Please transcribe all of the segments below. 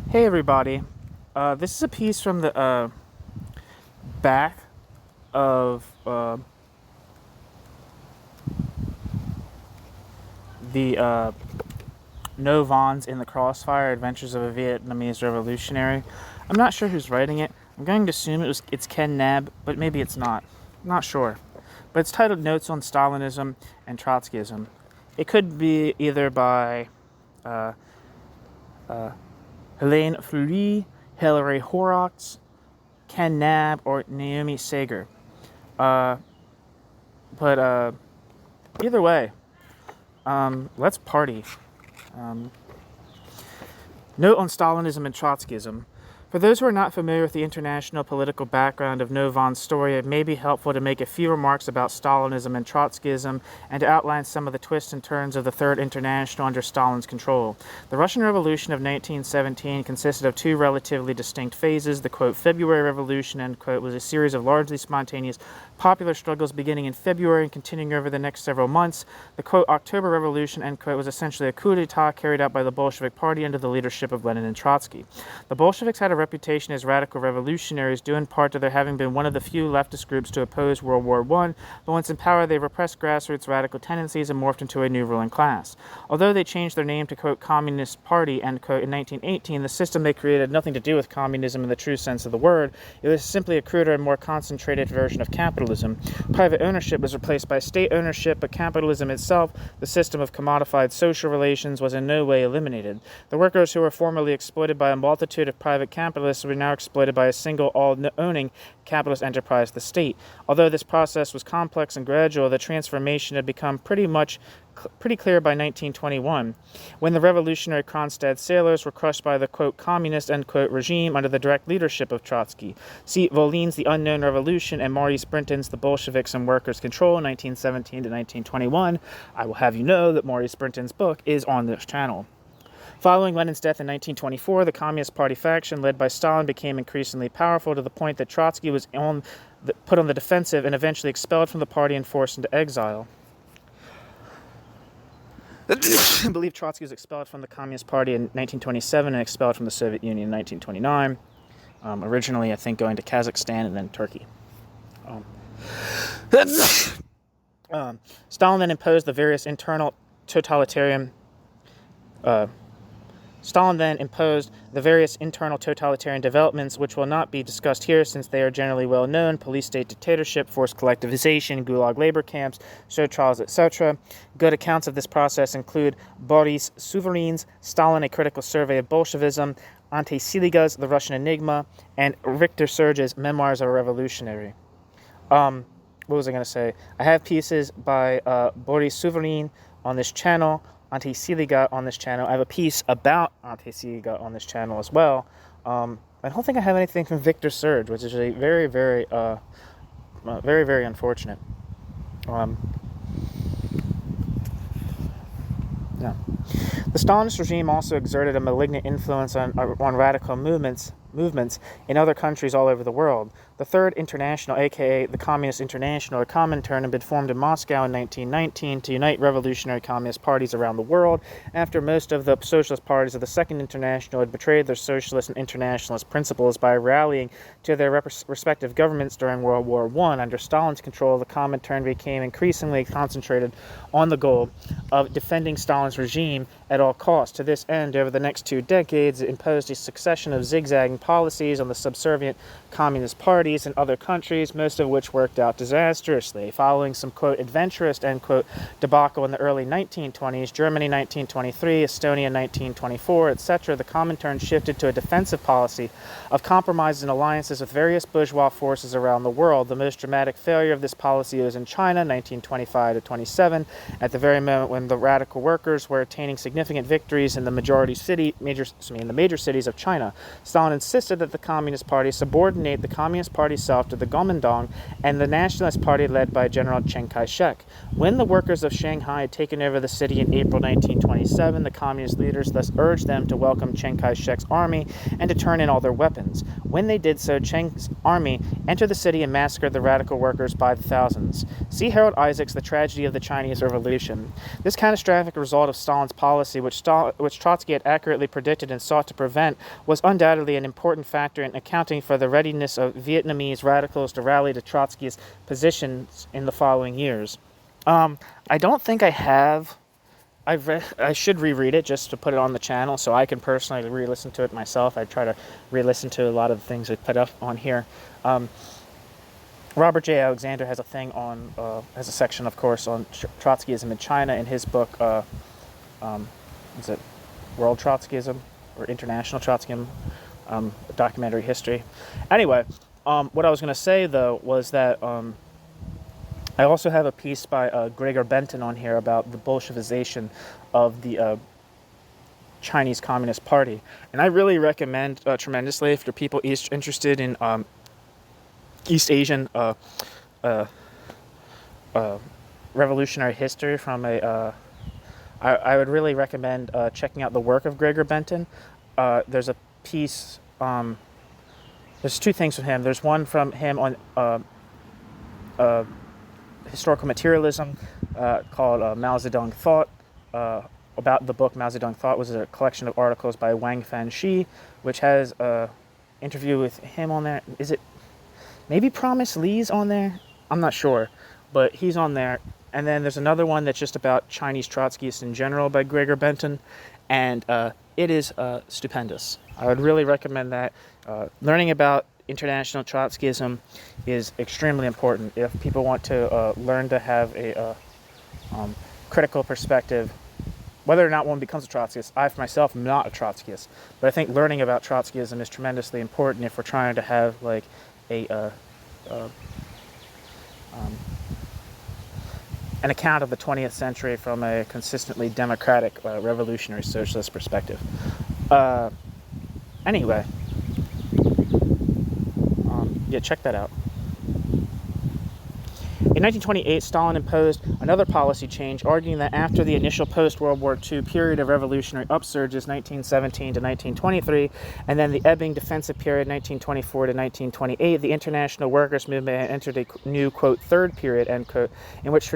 Hey everybody, this is a piece from the back of the No Vons in the Crossfire: Adventures of a Vietnamese Revolutionary. I'm not sure who's writing it. I'm going to assume it's Ken Nab, but maybe it's not. I'm not sure. But it's titled Notes on Stalinism and Trotskyism. It could be either by Helene Fleury, Hilary Horrocks, Ken Nab, or Naomi Sager. But either way, let's party. Note on Stalinism and Trotskyism. For those who are not familiar with the international political background of No Von's story, it may be helpful to make a few remarks about Stalinism and Trotskyism and to outline some of the twists and turns of the Third International under Stalin's control. The Russian Revolution of 1917 consisted of two relatively distinct phases. The, quote, February Revolution, end quote, was a series of largely spontaneous popular struggles beginning in February and continuing over the next several months. The, quote, October Revolution, end quote, was essentially a coup d'etat carried out by the Bolshevik Party under the leadership of Lenin and Trotsky. The Bolsheviks had a reputation as radical revolutionaries, due in part to their having been one of the few leftist groups to oppose World War I, but once in power they repressed grassroots radical tendencies and morphed into a new ruling class. Although they changed their name to, quote, Communist Party, end quote, in 1918, the system they created had nothing to do with communism in the true sense of the word. It was simply a cruder and more concentrated version of capitalism. Private ownership was replaced by state ownership, but capitalism itself, the system of commodified social relations, was in no way eliminated. The workers who were formerly exploited by a multitude of private capitalists were now exploited by a single all-owning capitalist enterprise, the state. Although this process was complex and gradual, the transformation had become pretty clear by 1921, when the revolutionary Kronstadt sailors were crushed by the, quote, communist, end quote, regime under the direct leadership of Trotsky. See Volin's The Unknown Revolution and Maurice Brinton's The Bolsheviks and Workers' Control, 1917 to 1921. I will have you know that Maurice Brinton's book is on this channel. Following Lenin's death in 1924, the Communist Party faction led by Stalin became increasingly powerful to the point that Trotsky was put on the defensive and eventually expelled from the party and forced into exile. I believe Trotsky was expelled from the Communist Party in 1927 and expelled from the Soviet Union in 1929. Originally, I think, going to Kazakhstan and then Turkey. Stalin then imposed the various internal totalitarian developments, which will not be discussed here since they are generally well known: police-state dictatorship, forced collectivization, gulag labor camps, show trials, etc. Good accounts of this process include Boris Souvarin's Stalin, A Critical Survey of Bolshevism, Ante Siliga's The Russian Enigma, and Victor Serge's Memoirs of a Revolutionary. What was I going to say? I have pieces by Boris Souvarin on this channel, Ante Siliga on this channel. I have a piece about Ante Siliga on this channel as well. I don't think I have anything from Victor Serge, which is a very, very unfortunate. Yeah. The Stalinist regime also exerted a malignant influence on radical movements in other countries all over the world. The Third International, aka the Communist International, or Comintern, had been formed in Moscow in 1919 to unite revolutionary communist parties around the world after most of the socialist parties of the Second International had betrayed their socialist and internationalist principles by rallying to their respective governments during World War I. Under Stalin's control, the Comintern became increasingly concentrated on the goal of defending Stalin's regime at all costs. To this end, over the next 2 decades, it imposed a succession of zigzagging policies on the subservient communist parties in other countries, most of which worked out disastrously. Following some, quote, adventurous, end quote, debacle in the early 1920s, Germany 1923, Estonia 1924, etc., the Comintern shifted to a defensive policy of compromises and alliances with various bourgeois forces around the world. The most dramatic failure of this policy was in China, 1925 to 27, at the very moment when the radical workers were attaining significant victories in the major cities of China. Stalin insisted that the Communist Party subordinate the Communist Party self to the Kuomintang and the Nationalist Party led by General Chiang Kai-shek. When the workers of Shanghai had taken over the city in April 1927, the communist leaders thus urged them to welcome Chiang Kai-shek's army and to turn in all their weapons. When they did so, Chiang's army entered the city and massacred the radical workers by the thousands. See Harold Isaac's The Tragedy of the Chinese Revolution. This catastrophic result of Stalin's policy, which Trotsky had accurately predicted and sought to prevent, was undoubtedly an important factor in accounting for the readiness of Vietnamese radicals to rally to Trotsky's positions in the following years. I don't think I have. I should reread it just to put it on the channel so I can personally re-listen to it myself. I try to re-listen to a lot of the things I put up on here. Robert J. Alexander has a thing on, has a section, of course, on Trotskyism in China in his book, is it World Trotskyism or International Trotskyism, documentary history. Anyway, what I was going to say, though, was that I also have a piece by Gregor Benton on here about the Bolshevization of the Chinese Communist Party. And I really recommend tremendously for people interested in East Asian revolutionary history from a... I would really recommend checking out the work of Gregor Benton. There's a piece... there's two things from him. There's one from him on historical materialism called Mao Zedong Thought. About the book Mao Zedong Thought was a collection of articles by Wang Fanxi, which has an interview with him on there. Is it... Maybe Promise Lee's on there? I'm not sure, but he's on there. And then there's another one that's just about Chinese Trotskyists in general by Gregor Benton, and it is stupendous. I would really recommend that. Learning about international Trotskyism is extremely important if people want to learn to have a critical perspective, whether or not one becomes a Trotskyist. I, for myself, am not a Trotskyist, but I think learning about Trotskyism is tremendously important if we're trying to have like an account of the 20th century from a consistently democratic, revolutionary, socialist perspective. Anyway, yeah, check that out. In 1928, Stalin imposed another policy change, arguing that after the initial post-World War II period of revolutionary upsurges, 1917 to 1923, and then the ebbing defensive period, 1924 to 1928, the international workers' movement had entered a new, quote, third period, end quote, in which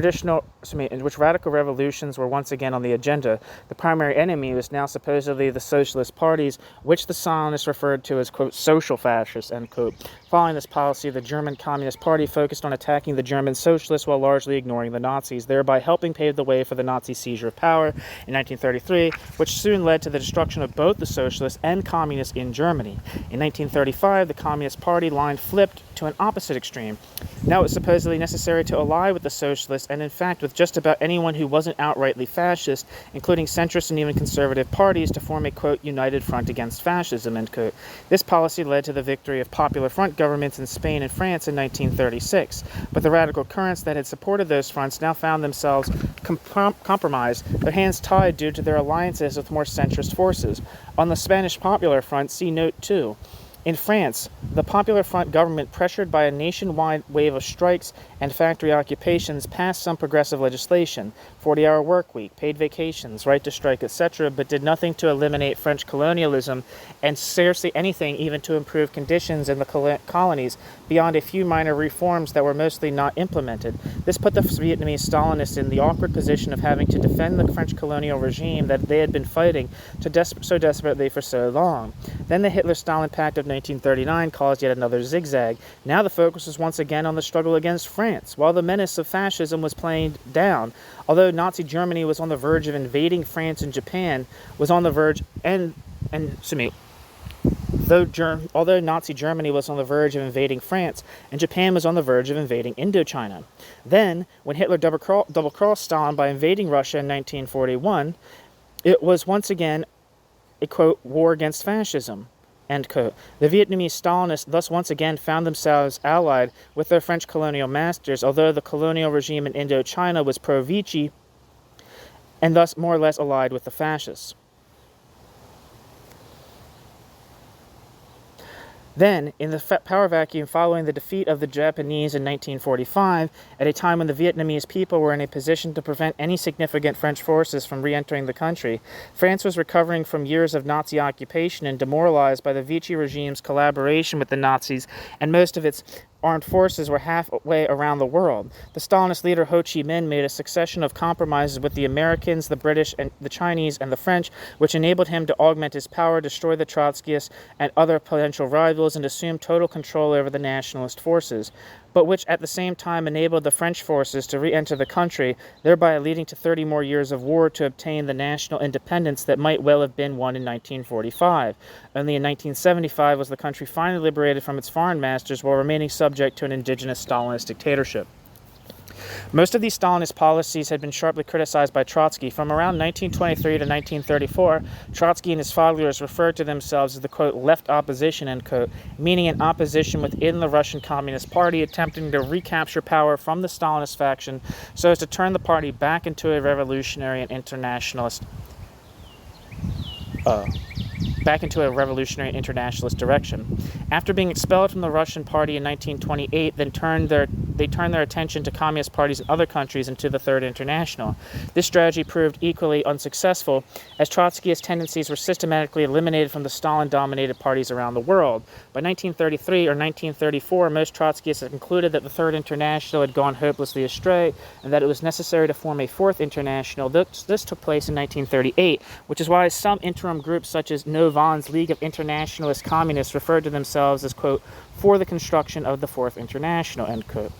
radical revolutions were once again on the agenda. The primary enemy was now supposedly the socialist parties, which the Stalinists referred to as, quote, social fascists, end quote. Following this policy, the German Communist Party focused on attacking the German socialists while largely ignoring the Nazis, thereby helping pave the way for the Nazi seizure of power in 1933, which soon led to the destruction of both the socialists and communists in Germany. In 1935, the Communist Party line flipped to an opposite extreme. Now it was supposedly necessary to ally with the socialists, and in fact with just about anyone who wasn't outrightly fascist, including centrist and even conservative parties, to form a, quote, united front against fascism, end quote. This policy led to the victory of Popular Front governments in Spain and France in 1936, but the radical currents that had supported those fronts now found themselves compromised, their hands tied due to their alliances with more centrist forces. On the Spanish Popular Front, see Note 2. In France, the Popular Front government, pressured by a nationwide wave of strikes and factory occupations, passed some progressive legislation, 40-hour work week, paid vacations, right to strike, etc., but did nothing to eliminate French colonialism and scarcely anything even to improve conditions in the colonies beyond a few minor reforms that were mostly not implemented. This put the Vietnamese Stalinists in the awkward position of having to defend the French colonial regime that they had been fighting so desperately for so long. Then the Hitler-Stalin Pact of 1939 caused yet another zigzag. Now the focus was once again on the struggle against France, while the menace of fascism was playing down. Although Nazi Germany was on the verge of invading France, and Japan was on the verge although Nazi Germany was on the verge of invading France, and Japan was on the verge of invading Indochina. Then, when Hitler double-crossed Stalin by invading Russia in 1941, it was once again a, quote, war against fascism, end quote. The Vietnamese Stalinists thus once again found themselves allied with their French colonial masters, although the colonial regime in Indochina was pro-Vichy and thus more or less allied with the fascists. Then, in the power vacuum following the defeat of the Japanese in 1945, at a time when the Vietnamese people were in a position to prevent any significant French forces from re-entering the country, France was recovering from years of Nazi occupation and demoralized by the Vichy regime's collaboration with the Nazis, and most of its armed forces were halfway around the world. The Stalinist leader Ho Chi Minh made a succession of compromises with the Americans, the British, and the Chinese, and the French, which enabled him to augment his power, destroy the Trotskyists and other potential rivals, and assume total control over the nationalist forces, but which at the same time enabled the French forces to re-enter the country, thereby leading to 30 more years of war to obtain the national independence that might well have been won in 1945. Only in 1975 was the country finally liberated from its foreign masters while remaining subject to an indigenous Stalinist dictatorship. Most of these Stalinist policies had been sharply criticized by Trotsky. From around 1923 to 1934, Trotsky and his followers referred to themselves as the, quote, left opposition, end quote, meaning an opposition within the Russian Communist Party attempting to recapture power from the Stalinist faction so as to turn the party back into a revolutionary and internationalist direction. After being expelled from the Russian party in 1928, they turned their attention to communist parties in other countries and to the Third International. This strategy proved equally unsuccessful, as Trotskyist tendencies were systematically eliminated from the Stalin-dominated parties around the world. By 1933 or 1934, most Trotskyists had concluded that the Third International had gone hopelessly astray and that it was necessary to form a Fourth International. This took place in 1938, which is why some interim groups such as No Vaughn's League of Internationalist Communists referred to themselves as, quote, for the construction of the Fourth International, end quote.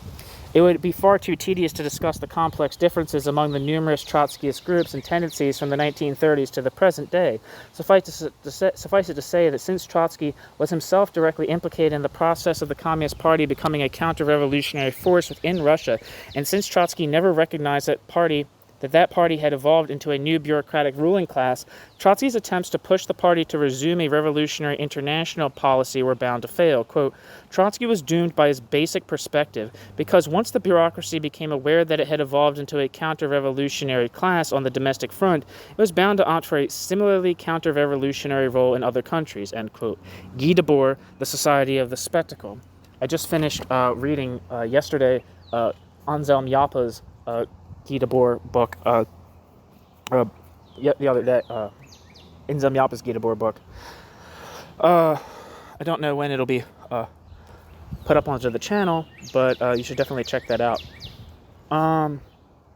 It would be far too tedious to discuss the complex differences among the numerous Trotskyist groups and tendencies from the 1930s to the present day. Suffice it to say that since Trotsky was himself directly implicated in the process of the Communist Party becoming a counter-revolutionary force within Russia, and since Trotsky never recognized that party had evolved into a new bureaucratic ruling class, Trotsky's attempts to push the party to resume a revolutionary international policy were bound to fail. Quote, Trotsky was doomed by his basic perspective, because once the bureaucracy became aware that it had evolved into a counter-revolutionary class on the domestic front, it was bound to opt for a similarly counter-revolutionary role in other countries, end quote. Guy Debord, The Society of the Spectacle. I just finished reading yesterday Anselm Yappa's Guy Debord book, the other day, Anselm Yappa's Guy Debord book. I don't know when it'll be put up onto the channel, but you should definitely check that out.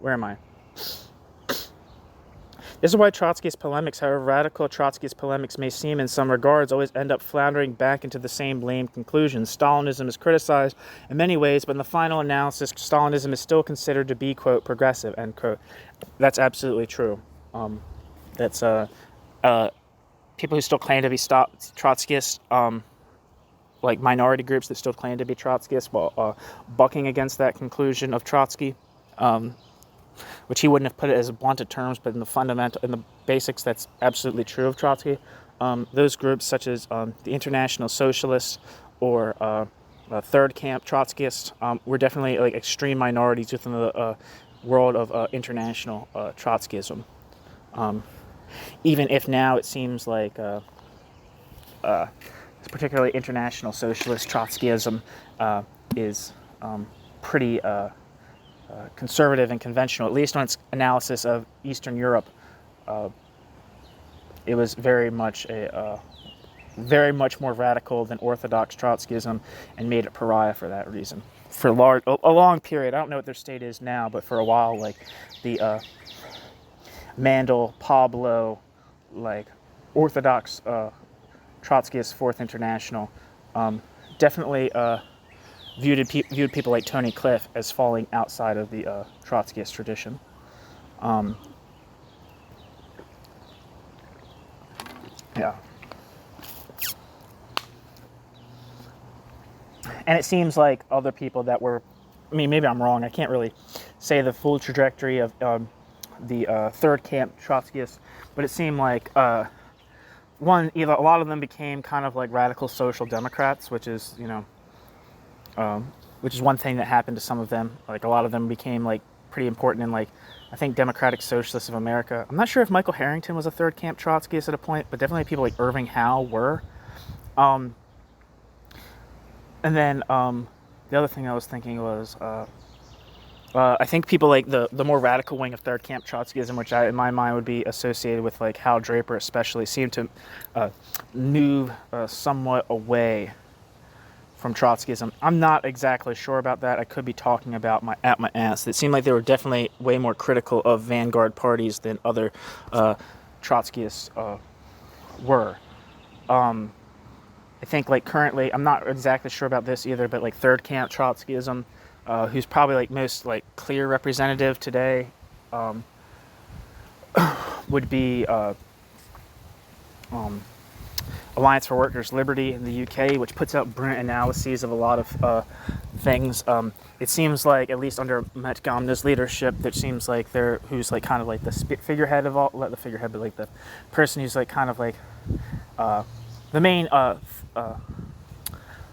Where am I? This is why Trotskyist polemics, however radical Trotskyist polemics may seem in some regards, always end up floundering back into the same lame conclusions. Stalinism is criticized in many ways, but in the final analysis, Stalinism is still considered to be, quote, progressive, end quote. That's absolutely true. That's people who still claim to be Trotskyists, like minority groups that still claim to be Trotskyists, while bucking against that conclusion of Trotsky. Which he wouldn't have put it as blunted terms, but in the basics, that's absolutely true of Trotsky. Those groups, such as the International Socialists or Third Camp Trotskyists, were definitely like extreme minorities within the world of international Trotskyism. Even if now it seems like particularly international socialist Trotskyism is pretty conservative and conventional, at least on its analysis of Eastern Europe. It was very much more radical than Orthodox Trotskyism, and made it pariah for that reason. For a long period, I don't know what their state is now, but for a while, like the Mandel, Pablo, like Orthodox Trotskyist Fourth International, definitely viewed people like Tony Cliff as falling outside of the Trotskyist tradition. Yeah. And it seems like other people that were, I mean, maybe I'm wrong, I can't really say the full trajectory of the Third Camp Trotskyists, but it seemed like a lot of them became kind of like radical social democrats, which is one thing that happened to some of them. Like a lot of them became like pretty important in like, I think, Democratic Socialists of America. I'm not sure if Michael Harrington was a Third Camp Trotskyist at a point, but definitely people like Irving Howe were. And then the other thing I was thinking was, I think people like the more radical wing of third camp Trotskyism, which in my mind would be associated with like Hal Draper especially, seem to move somewhat away from Trotskyism. I'm not exactly sure about that. I could be talking about my ass. It seemed like they were definitely way more critical of vanguard parties than other Trotskyists were. I think like currently, I'm not exactly sure about this either, but like third camp Trotskyism, who's probably like most like clear representative today, would be Alliance for Workers' Liberty in the UK, which puts out brilliant analyses of a lot of things. It seems like, at least under Matt Gomna's leadership, that seems like who's like kind of like the figurehead of all, not the figurehead, but like the person who's like kind of like the main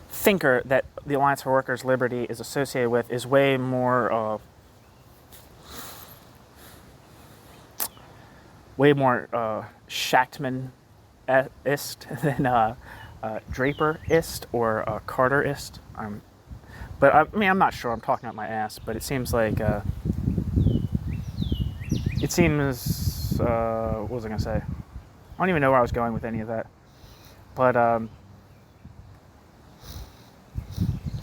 thinker that the Alliance for Workers' Liberty is associated with is way more Shachtman-ist than Draper-ist or Carter-ist. But I mean, I'm not sure. I'm talking out my ass, but it seems like what was I gonna say? I don't even know where I was going with any of that. But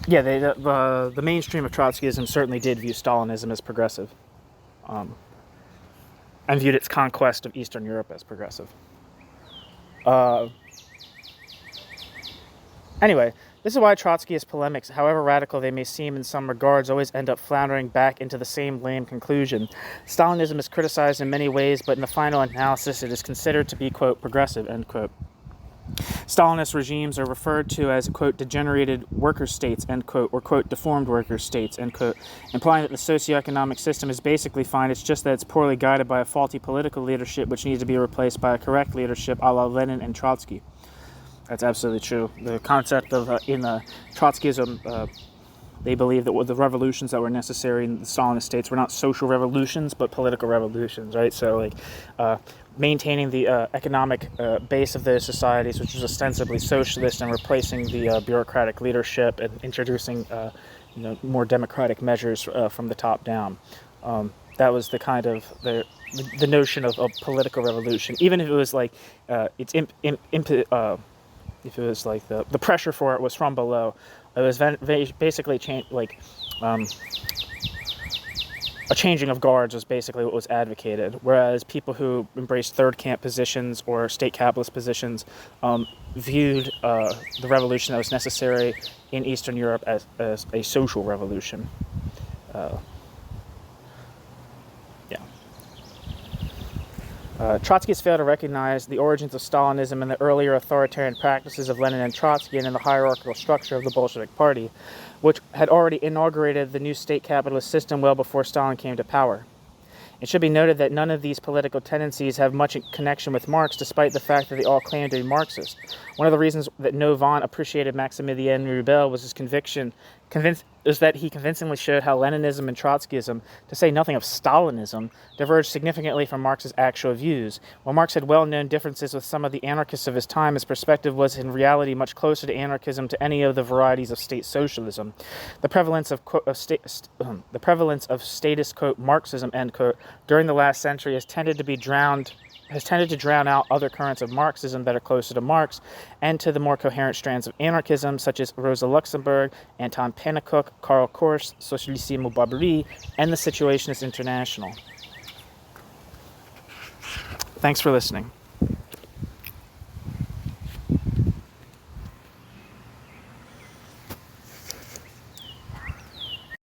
yeah, the mainstream of Trotskyism certainly did view Stalinism as progressive, and viewed its conquest of Eastern Europe as progressive. Anyway, this is why Trotskyist polemics, however radical they may seem in some regards, always end up floundering back into the same lame conclusion. Stalinism is criticized in many ways, but in the final analysis it is considered to be, quote, progressive, end quote. Stalinist regimes are referred to as, quote, degenerated worker states, end quote, or, quote, deformed worker states, end quote, implying that the socioeconomic system is basically fine. It's just that it's poorly guided by a faulty political leadership, which needs to be replaced by a correct leadership a la Lenin and Trotsky. That's absolutely true. The concept of, in Trotskyism, they believe that the revolutions that were necessary in the Stalinist states were not social revolutions, but political revolutions, right? So, like, maintaining the economic base of those societies, which was ostensibly socialist, and replacing the bureaucratic leadership and introducing, more democratic measures from the top down. That was the kind of the notion of a political revolution, even if it was like if it was like the pressure for it was from below. It was basically a changing of guards was basically what was advocated, whereas people who embraced third camp positions or state capitalist positions viewed the revolution that was necessary in Eastern Europe as a social revolution. Trotskyists fail to recognize the origins of Stalinism and the earlier authoritarian practices of Lenin and Trotsky and in the hierarchical structure of the Bolshevik Party, which had already inaugurated the new state capitalist system well before Stalin came to power. It should be noted that none of these political tendencies have much connection with Marx, despite the fact that they all claim to be Marxist. One of the reasons that Novant appreciated Maximilien Rubel was his is that he convincingly showed how Leninism and Trotskyism, to say nothing of Stalinism, diverged significantly from Marx's actual views. While Marx had well-known differences with some of the anarchists of his time, his perspective was in reality much closer to anarchism to any of the varieties of state socialism. The prevalence of statist, quote, Marxism, end quote, during the last century has tended to drown out other currents of Marxism that are closer to Marx and to the more coherent strands of anarchism, such as Rosa Luxemburg, Anton Pannekoek, Karl Korsch, Socialissimo Barbarie, and the Situationist International. Thanks for listening.